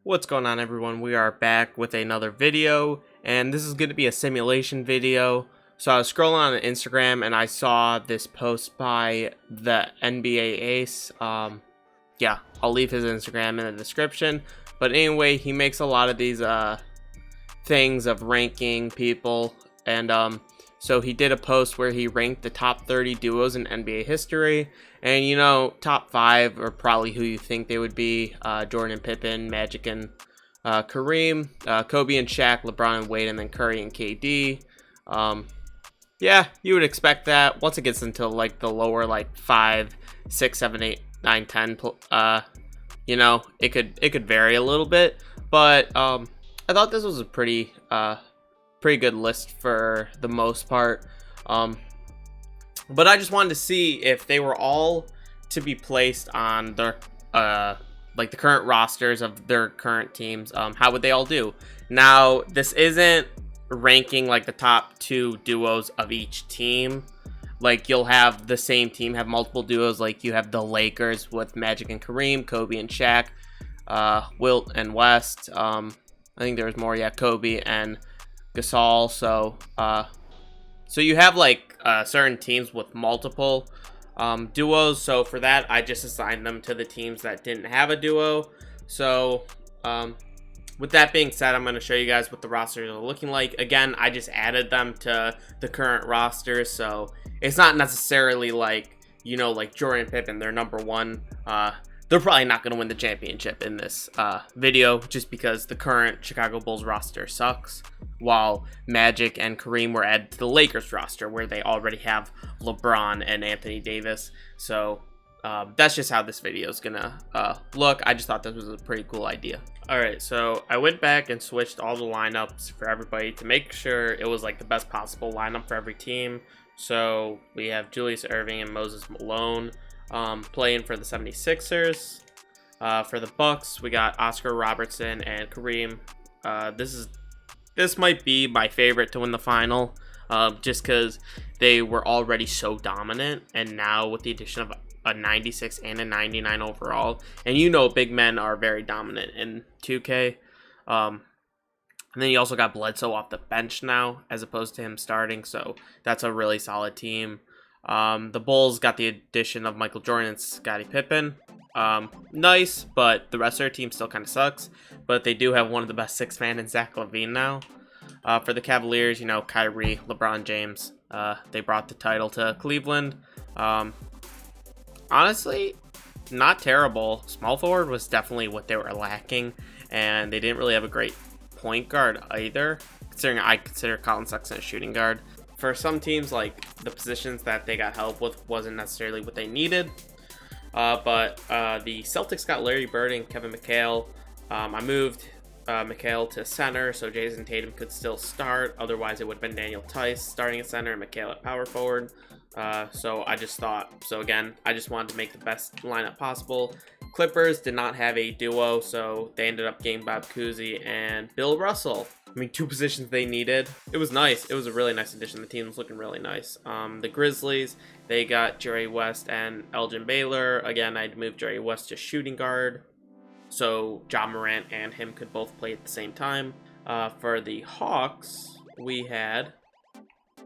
What's going on, everyone? We are back with another video, and this is going to be a simulation video. So I was scrolling on Instagram and I saw this post by the NBA Ace. Yeah, I'll leave his Instagram in the description. But anyway, he makes a lot of these things of ranking people, and so he did a post where he ranked the top 30 duos in NBA history. And you know, top 5 are probably who you think they would be: Jordan and Pippen, Magic and Kareem, Kobe and Shaq, LeBron and Wade, and then Curry and KD. Yeah, you would expect that. Once it gets into like the lower like 5, 6, 7, 8, 9, 10, you know, it could vary a little bit. But I thought this was a pretty good list for the most part. But I just wanted to see if they were all to be placed on their like the current rosters of their current teams. How would they all do? Now, this isn't ranking like the top 2 duos of each team. Like, you'll have the same team have multiple duos. Like, you have the Lakers with Magic and Kareem, Kobe and Shaq, Wilt and West. I think there was more. Yeah, Kobe and Gasol. So you have like certain teams with multiple duos. So for that, I just assigned them to the teams that didn't have a duo. So with that being said, I'm going to show you guys what the rosters are looking like. Again, I just added them to the current roster, so it's not necessarily like, you know, like Jordan and Pippen, they're number 1. They're probably not going to win the championship in this video, just because the current Chicago Bulls roster sucks, while Magic and Kareem were added to the Lakers roster, where they already have LeBron and Anthony Davis. So that's just how this video is going to look. I just thought this was a pretty cool idea. Alright, so I went back and switched all the lineups for everybody to make sure it was like the best possible lineup for every team. So we have Julius Erving and Moses Malone playing for the 76ers. For the Bucks, we got Oscar Robertson and Kareem. This might be my favorite to win the final, just because they were already so dominant, and now with the addition of a 96 and a 99 overall, and you know big men are very dominant in 2K. And then you also got Bledsoe off the bench now, as opposed to him starting, so that's a really solid team. The Bulls got the addition of Michael Jordan and Scottie Pippen. Nice, but the rest of their team still kind of sucks. But they do have one of the best 6-man in Zach LaVine now. For the Cavaliers, you know, Kyrie, LeBron James. They brought the title to Cleveland. Honestly, not terrible. Small forward was definitely what they were lacking, and they didn't really have a great point guard either, considering I consider Colin Sexton a shooting guard. For some teams, like, the positions that they got help with wasn't necessarily what they needed. But the Celtics got Larry Bird and Kevin McHale. I moved McHale to center so Jason Tatum could still start. Otherwise, it would have been Daniel Tice starting at center and McHale at power forward. So I just wanted to make the best lineup possible. Clippers did not have a duo, so they ended up getting Bob Cousy and Bill Russell. I mean, 2 positions they needed. It was nice. It was a really nice addition. The team was looking really nice. The Grizzlies, they got Jerry West and Elgin Baylor. Again, I'd moved Jerry West to shooting guard, so Ja Morant and him could both play at the same time. For the Hawks, we had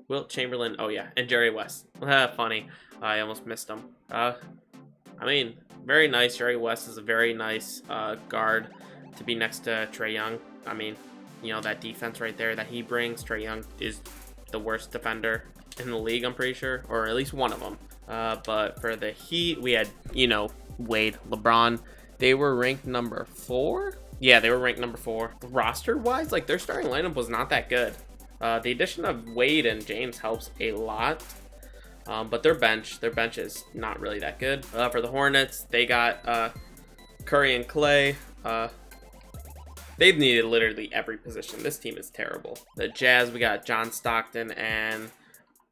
Wilt Chamberlain, oh yeah, and Jerry West. Funny, I almost missed him. I mean, very nice. Jerry West is a very nice guard to be next to Trae Young. I mean, you know, that defense right there that he brings. Trae Young is the worst defender in the league, I'm pretty sure, or at least one of them. But for the Heat, we had, you know, Wade, LeBron. They were ranked number 4. Yeah, they were ranked number 4. Roster-wise, like, their starting lineup was not that good. The addition of Wade and James helps a lot. But their bench is not really that good. For the Hornets, they got Curry and Clay. They've needed literally every position. This team is terrible. The Jazz, we got John Stockton and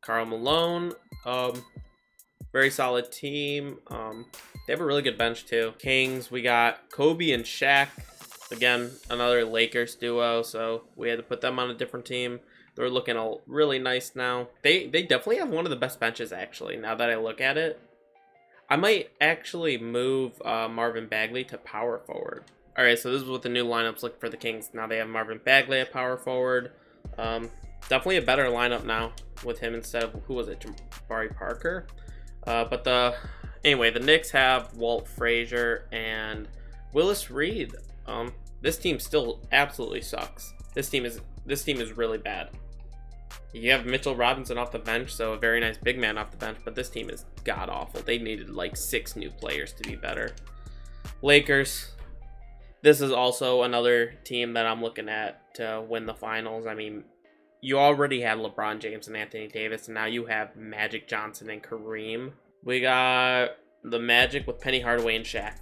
Karl Malone. Very solid team. They have a really good bench too. Kings, we got Kobe and Shaq. Again, another Lakers duo, so we had to put them on a different team. They're looking really nice now. They definitely have one of the best benches, actually, now that I look at it. I might actually move Marvin Bagley to power forward. All right, so this is what the new lineups look for the Kings. Now they have Marvin Bagley at power forward. Definitely a better lineup now with him instead of, who was it, Jabari Parker. Anyway, the Knicks have Walt Frazier and Willis Reed. This team still absolutely sucks. This team is really bad. You have Mitchell Robinson off the bench, so a very nice big man off the bench, but this team is god awful. They needed like 6 new players to be better. Lakers. This is also another team that I'm looking at to win the finals. I mean, you already had LeBron James and Anthony Davis, and now you have Magic Johnson and Kareem. We got the Magic with Penny Hardaway and Shaq.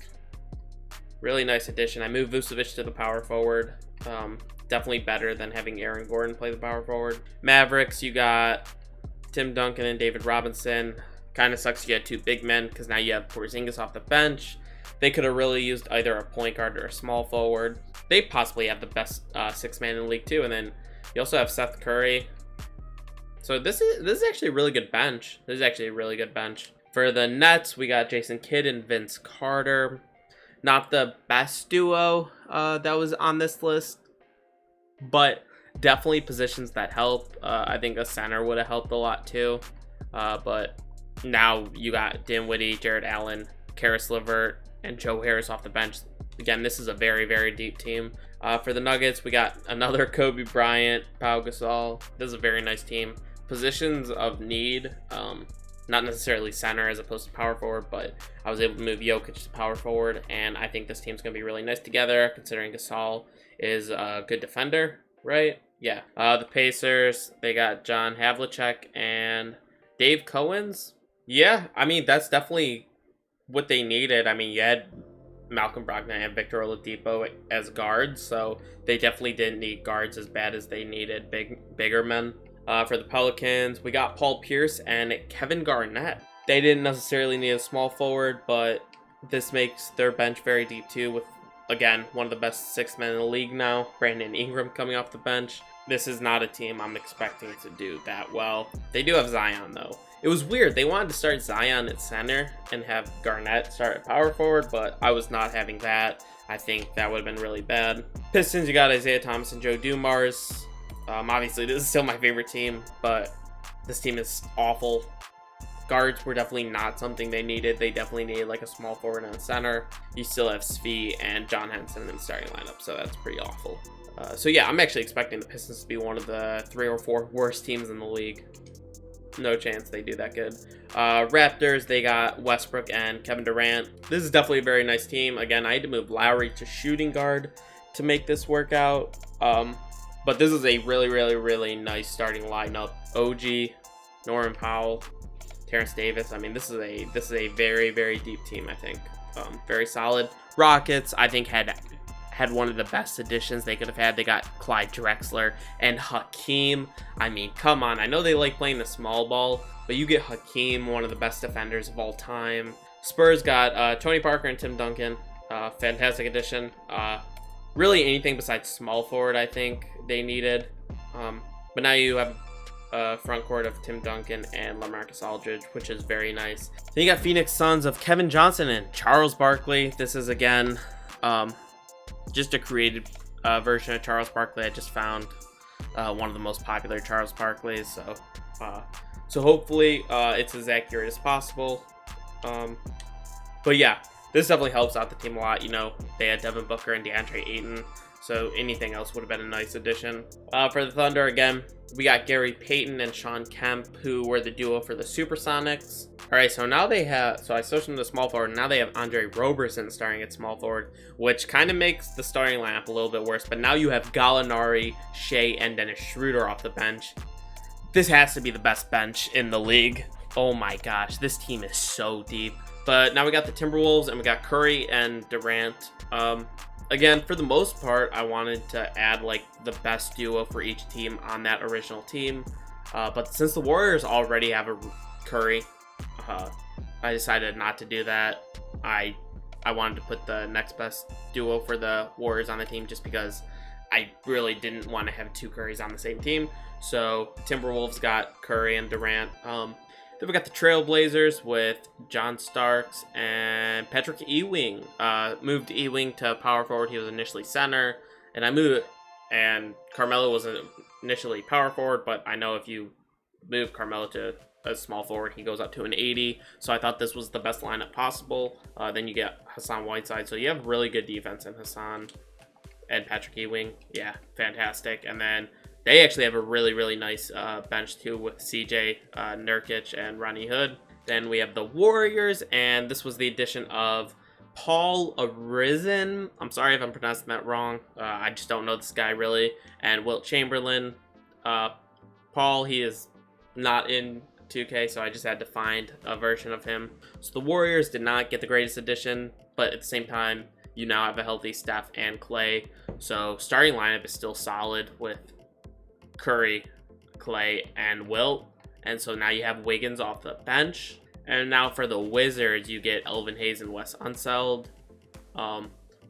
Really nice addition. I moved Vucevic to the power forward. Definitely better than having Aaron Gordon play the power forward. Mavericks, you got Tim Duncan and David Robinson. Kind of sucks you had 2 big men because now you have Porzingis off the bench. They could have really used either a point guard or a small forward. They possibly have the best 6-man in the league too. And then you also have Seth Curry. So this is actually a really good bench. This is actually a really good bench. For the Nets, we got Jason Kidd and Vince Carter. Not the best duo that was on this list, but definitely positions that help. I think a center would have helped a lot too. But now you got Dinwiddie, Jared Allen, Karis LeVert, and Joe Harris off the bench. Again, this is a very, very deep team. For the Nuggets, we got another Kobe Bryant, Pau Gasol. This is a very nice team. Positions of need, not necessarily center as opposed to power forward, but I was able to move Jokic to power forward, and I think this team's going to be really nice together, considering Gasol is a good defender, right? Yeah. The Pacers, they got John Havlicek and Dave Cowens. Yeah, I mean, that's definitely what they needed. I mean, you had Malcolm Brogdon and Victor Oladipo as guards, so they definitely didn't need guards as bad as they needed bigger men. For the Pelicans, we got Paul Pierce and Kevin Garnett. They didn't necessarily need a small forward, but this makes their bench very deep too, with, again, one of the best 6 men in the league now, Brandon Ingram coming off the bench. This is not a team I'm expecting to do that well. They do have Zion, though. It was weird. They wanted to start Zion at center and have Garnett start at power forward, but I was not having that. I think that would have been really bad. Pistons, you got Isaiah Thomas and Joe Dumars. Obviously, this is still my favorite team, but this team is awful. Guards were definitely not something they needed. They definitely needed like a small forward and a center. You still have Svi and John Henson in the starting lineup, so that's pretty awful. So yeah, I'm actually expecting the Pistons to be one of the 3 or 4 worst teams in the league. No chance they do that good. Raptors, they got Westbrook and Kevin Durant. This is definitely a very nice team. Again, I had to move Lowry to shooting guard to make this work out. But this is a really, really, really nice starting lineup. OG, Norman Powell, Terrence Davis. I mean, this is a very, very deep team, I think. Very solid. Rockets, I think, had one of the best additions they could have had. They got Clyde Drexler and Hakeem. I mean, come on. I know they like playing the small ball, but you get Hakeem, one of the best defenders of all time. Spurs got Tony Parker and Tim Duncan. Fantastic addition. Really anything besides small forward, I think they needed. But now you have a front court of Tim Duncan and LaMarcus Aldridge, which is very nice. Then you got Phoenix Suns of Kevin Johnson and Charles Barkley. This is, again, just a created version of Charles Barkley. I just found one of the most popular Charles Barkleys. So hopefully it's as accurate as possible. But yeah, this definitely helps out the team a lot. You know, they had Devin Booker and DeAndre Ayton, so anything else would have been a nice addition. For the Thunder, again, we got Gary Payton and Sean Kemp, who were the duo for the Supersonics. All right, so now they have, so I switched them to small forward, and now they have Andre Roberson starting at small forward, which kind of makes the starting lineup a little bit worse. But now you have Gallinari, Shea, and Dennis Schroeder off the bench. This has to be the best bench in the league. Oh my gosh, this team is so deep. But now we got the Timberwolves, and we got Curry and Durant. Again, for the most part, I wanted to add like the best duo for each team on that original team. But since the Warriors already have a Curry, I decided not to do that. I wanted to put the next best duo for the Warriors on the team just because I really didn't want to have 2 Currys on the same team. So Timberwolves got Curry and Durant. Then we got the Trailblazers with John Starks and Patrick Ewing. Moved Ewing to power forward. He was initially center, and Carmelo was initially power forward, but I know if you move Carmelo to a small forward, he goes up to an 80. So I thought this was the best lineup possible. Then you get Hassan Whiteside. So you have really good defense in Hassan and Patrick Ewing. Yeah, fantastic. And then they actually have a really, really nice bench too with CJ, Nurkic, and Ronnie Hood. Then we have the Warriors, and this was the addition of Paul Arizin. I'm sorry if I'm pronouncing that wrong. I just don't know this guy really. And Wilt Chamberlain. Paul, he is not in 2K, so I just had to find a version of him. So the Warriors did not get the greatest addition, but at the same time, you now have a healthy Steph and Clay. So starting lineup is still solid with Curry, Clay, and Wilt. And so now you have Wiggins off the bench. And now for the Wizards, you get Elvin Hayes and Wes Unseld.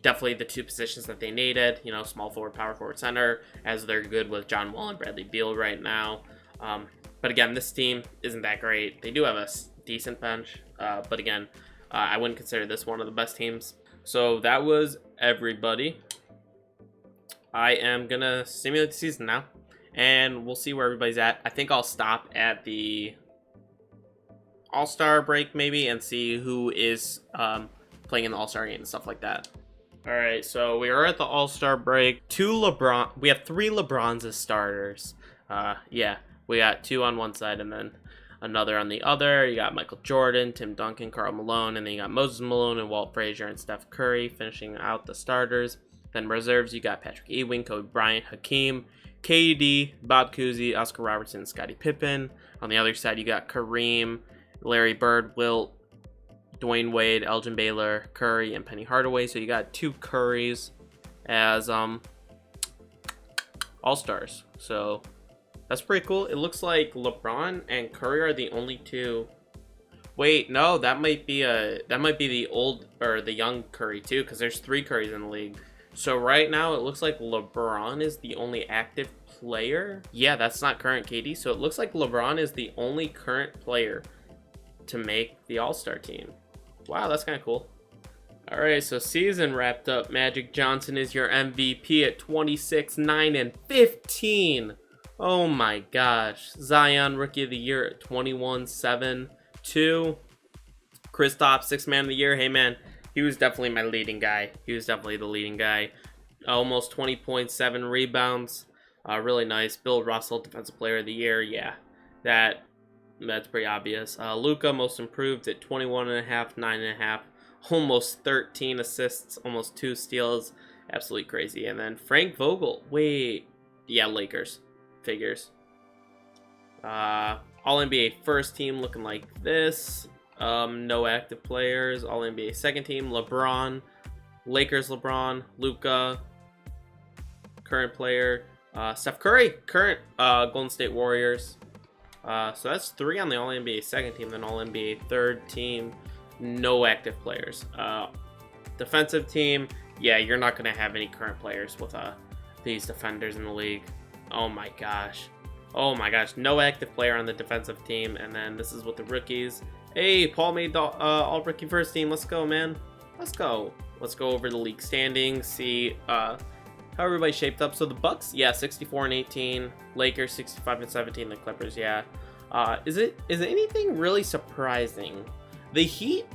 Definitely the two positions that they needed. You know, small forward, power forward, center, as they're good with John Wall and Bradley Beal right now. But again, this team isn't that great. They do have a decent bench. But again, I wouldn't consider this one of the best teams. So that was everybody. I am going to simulate the season now. And we'll see where everybody's at. I think I'll stop at the All-Star break maybe and see who is playing in the All-Star game and stuff like that. All right, so we are at the All-Star break. We have 3 LeBrons as starters. Yeah, we got 2 on one side and then another on the other. You got Michael Jordan, Tim Duncan, Karl Malone, and then you got Moses Malone and Walt Frazier and Steph Curry finishing out the starters. Then reserves, you got Patrick Ewing, Kobe Bryant, Hakeem, KD, Bob Cousy, Oscar Robertson, and Scottie Pippen. On the other side, you got Kareem, Larry Bird, Wilt, Dwayne Wade, Elgin Baylor, Curry, and Penny Hardaway. So you got 2 Currys as All-Stars. So that's pretty cool. It looks like LeBron and Curry are the only 2. Wait, no, that might be the old or the young Curry too, because there's 3 Currys in the league. So right now, it looks like LeBron is the only active player. Yeah, that's not current KD. So it looks like LeBron is the only current player to make the All-Star team. Wow, that's kind of cool. All right, so season wrapped up. Magic Johnson is your MVP at 26, 9, and 15. Oh my gosh. Zion, Rookie of the Year at 21, 7, 2. Kristaps, 6th Man of the Year. Hey, man. He was definitely my leading guy. He was definitely the leading guy. Almost 20 points, 7 rebounds. Really nice. Bill Russell, Defensive Player of the Year. Yeah, that's pretty obvious. Luka, Most Improved at 21.5, 9.5. Almost 13 assists, almost 2 steals. Absolutely crazy. And then Frank Vogel. Wait. Yeah, Lakers. Figures. All-NBA first team looking like this. No active players. All-NBA second team. LeBron. Lakers LeBron. Luka. Current player. Steph Curry. Current Golden State Warriors. So that's 3 on the All-NBA second team. Then All-NBA third team. No active players. Defensive team. Yeah, you're not going to have any current players with these defenders in the league. Oh my gosh. Oh my gosh. No active player on the defensive team. And then this is with the rookies. Hey, Paul made the all-rookie first team. Let's go, man. Let's go. Let's go over the league standings. See how everybody shaped up. So the Bucks, yeah, 64 and 18. Lakers, 65 and 17. The Clippers, yeah. Is it anything really surprising? The Heat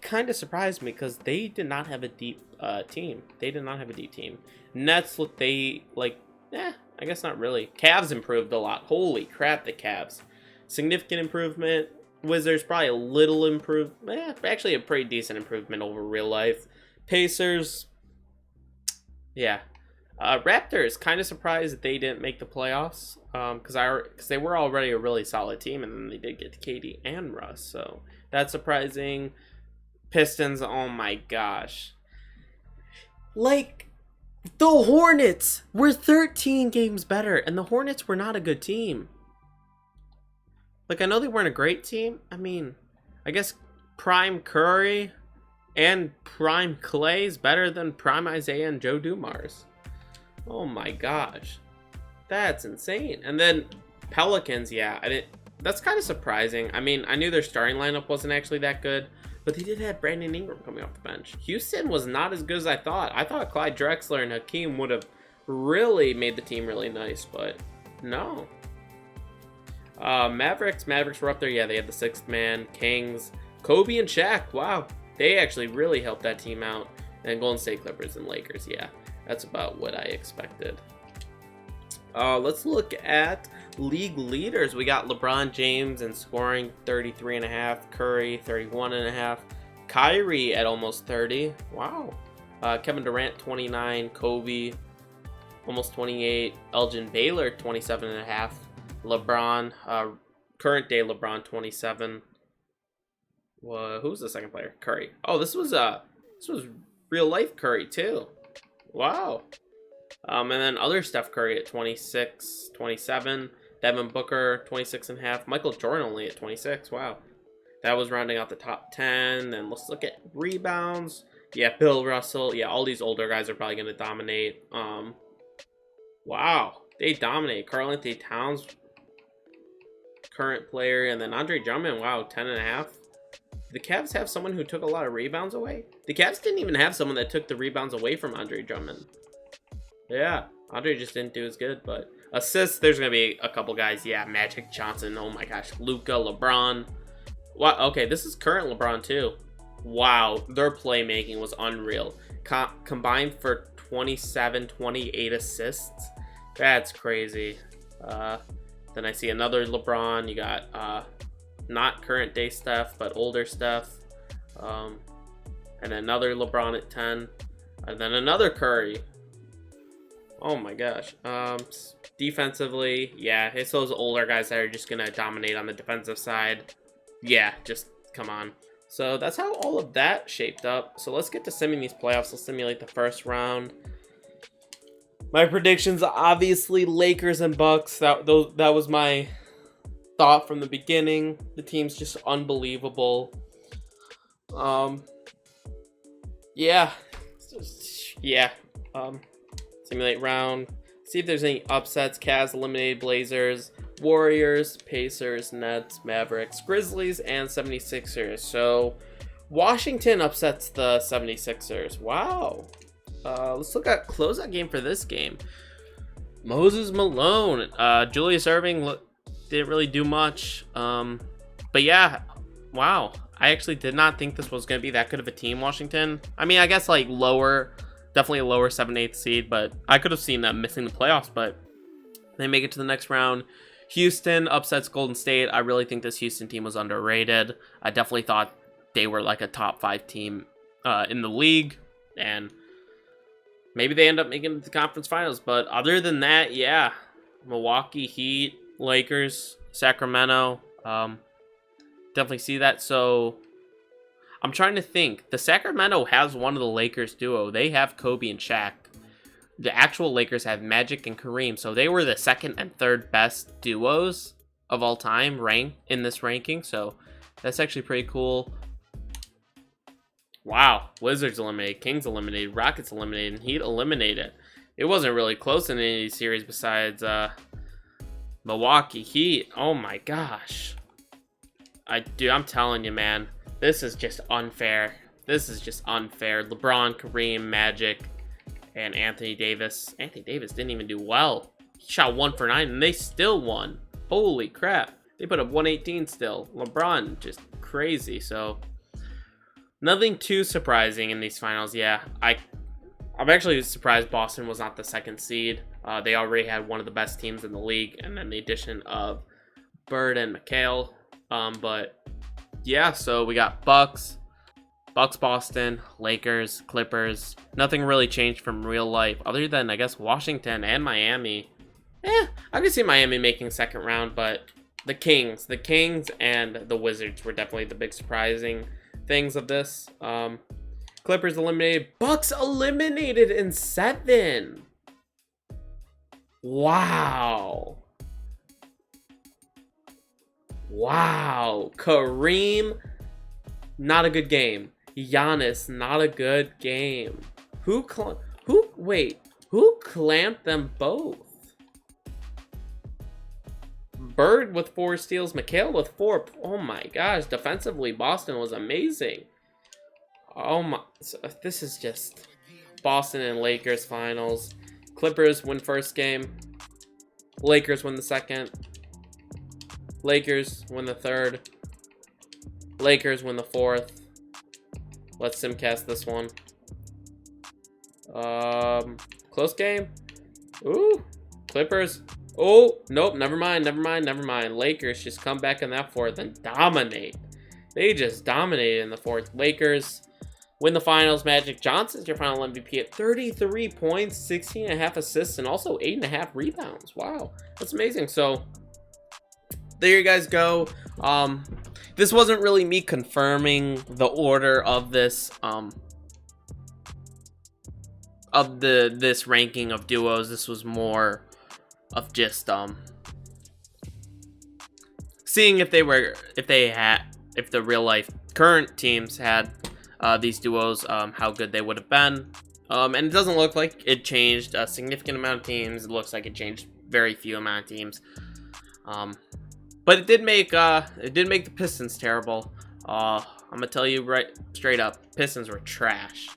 kind of surprised me because they did not have a deep team. They did not have a deep team. Nets, I guess not really. Cavs improved a lot. Holy crap, the Cavs. Significant improvement. Wizards, probably a little improved. Actually a pretty decent improvement over real life. Pacers, yeah. Raptors, kind of surprised that they didn't make the playoffs. Because they were already a really solid team, and then they did get KD and Russ. So that's surprising. Pistons, oh my gosh. Like, the Hornets were 13 games better, and the Hornets were not a good team. Like, I know they weren't a great team. I mean, I guess Prime Curry and Prime Clay is better than Prime Isaiah and Joe Dumars. Oh my gosh. That's insane. And then Pelicans, yeah, That's kind of surprising. I mean, I knew their starting lineup wasn't actually that good, but they did have Brandon Ingram coming off the bench. Houston was not as good as I thought. I thought Clyde Drexler and Hakeem would have really made the team really nice, but no. Mavericks were up there. Yeah, they had the sixth man. Kings, Kobe and Shaq. Wow, they actually really helped that team out. And Golden State Clippers and Lakers. Yeah, that's about what I expected. Let's look at league leaders. We got LeBron James in scoring 33.5, Curry 31.5, Kyrie at almost 30. Wow. Kevin Durant 29, Kobe almost 28, Elgin Baylor 27.5, LeBron current day LeBron 27. Who's the second player? Curry. Oh, this was real life Curry too. Wow. And then other Steph Curry at 26, 27. Devin Booker, 26.5. Michael Jordan only at 26. Wow. That was rounding out the top 10. And let's look at rebounds. Yeah, Bill Russell. Yeah, all these older guys are probably going to dominate. Wow. They dominate. Karl Anthony Towns, current player. And then Andre Drummond, wow, 10.5. The Cavs have someone who took a lot of rebounds away? The Cavs didn't even have someone that took the rebounds away from Andre Drummond. Yeah, Andre just didn't do as good, but assists, there's going to be a couple guys. Yeah, Magic Johnson, oh my gosh, Luka, LeBron. Wow, okay, this is current LeBron too. Wow, their playmaking was unreal. Combined for 27, 28 assists. That's crazy. Then I see another LeBron. You got not current day Steph, but older Steph. And another LeBron at 10. And then another Curry. Oh my gosh. Defensively, yeah, it's those older guys that are just going to dominate on the defensive side. Yeah, just come on. So that's how all of that shaped up. So let's get to simming these playoffs. Let's simulate the first round. My predictions, obviously, Lakers and Bucks. That was my thought from the beginning. The team's just unbelievable. Yeah. Simulate round. See if there's any upsets. Cavs eliminated Blazers, Warriors, Pacers, Nets, Mavericks, Grizzlies, and 76ers. So Washington upsets the 76ers. Wow. Let's look at closeout game for this game. Moses Malone. Julius Erving didn't really do much. But yeah, wow. I actually did not think this was going to be that good of a team, Washington. I mean, I guess like lower, definitely a lower 7-8 seed, but I could have seen them missing the playoffs, but they make it to the next round. Houston upsets Golden State. I really think this Houston team was underrated. I definitely thought they were like a top 5 team in the league, and maybe they end up making it to the conference finals. But other than that, yeah, Milwaukee, Heat, Lakers, Sacramento, definitely see that. So I'm trying to think. The Sacramento has one of the Lakers duo. They have Kobe and Shaq. The actual Lakers have Magic and Kareem. So they were the second and third best duos of all time ranked in this ranking. So that's actually pretty cool. Wow. Wizards eliminated. Kings eliminated. Rockets eliminated. And Heat eliminated. It wasn't really close in any of these series besides Milwaukee Heat. Oh my gosh. I'm telling you, man. This is just unfair. This is just unfair. LeBron, Kareem, Magic, and Anthony Davis. Anthony Davis didn't even do well. He shot 1 for 9, and they still won. Holy crap. They put up 118 still. LeBron, just crazy. So, nothing too surprising in these finals. Yeah, I'm actually surprised Boston was not the second seed. They already had one of the best teams in the league, and then the addition of Bird and McHale. But yeah, so we got Bucks, Boston, Lakers, Clippers. Nothing really changed from real life other than, I guess, Washington and Miami. I could see Miami making second round, but the Kings and the Wizards were definitely the big surprising things of this. Clippers eliminated, Bucks eliminated in 7. Wow. Kareem, not a good game. Giannis, not a good game. Who clamped them both? Bird with 4 steals. McHale with 4. Oh my gosh. Defensively, Boston was amazing. Oh my. This is just Boston and Lakers finals. Clippers win first game. Lakers win the second. Lakers win the third. Lakers win the fourth. Let's simcast this one. Close game. Ooh. Clippers. Oh, nope. Never mind. Lakers just come back in that fourth and dominate. They just dominated in the fourth. Lakers win the finals. Magic Johnson's your final MVP at 33 points, 16.5 assists, and also 8.5 rebounds. Wow. That's amazing. So, there you guys go. This wasn't really me confirming the order of this, this ranking of duos. This was more of just seeing if the real life current teams had these duos, how good they would have been. And it doesn't look like it changed a significant amount of teams. It looks like it changed very few amount of teams. But it did make the Pistons terrible. I'm gonna tell you right straight up, Pistons were trash.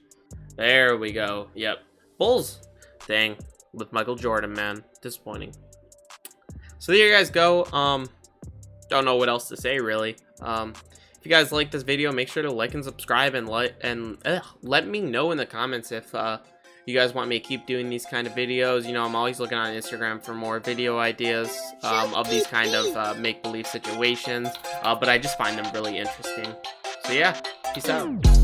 There we go. Yep. Bulls. Dang. With Michael Jordan, man. Disappointing. So there you guys go. Don't know what else to say, really. If you guys like this video, make sure to like and subscribe, and let me know in the comments if you guys want me to keep doing these kind of videos. You know, I'm always looking on Instagram for more video ideas of these kind of make-believe situations. But I just find them really interesting. So yeah, peace out.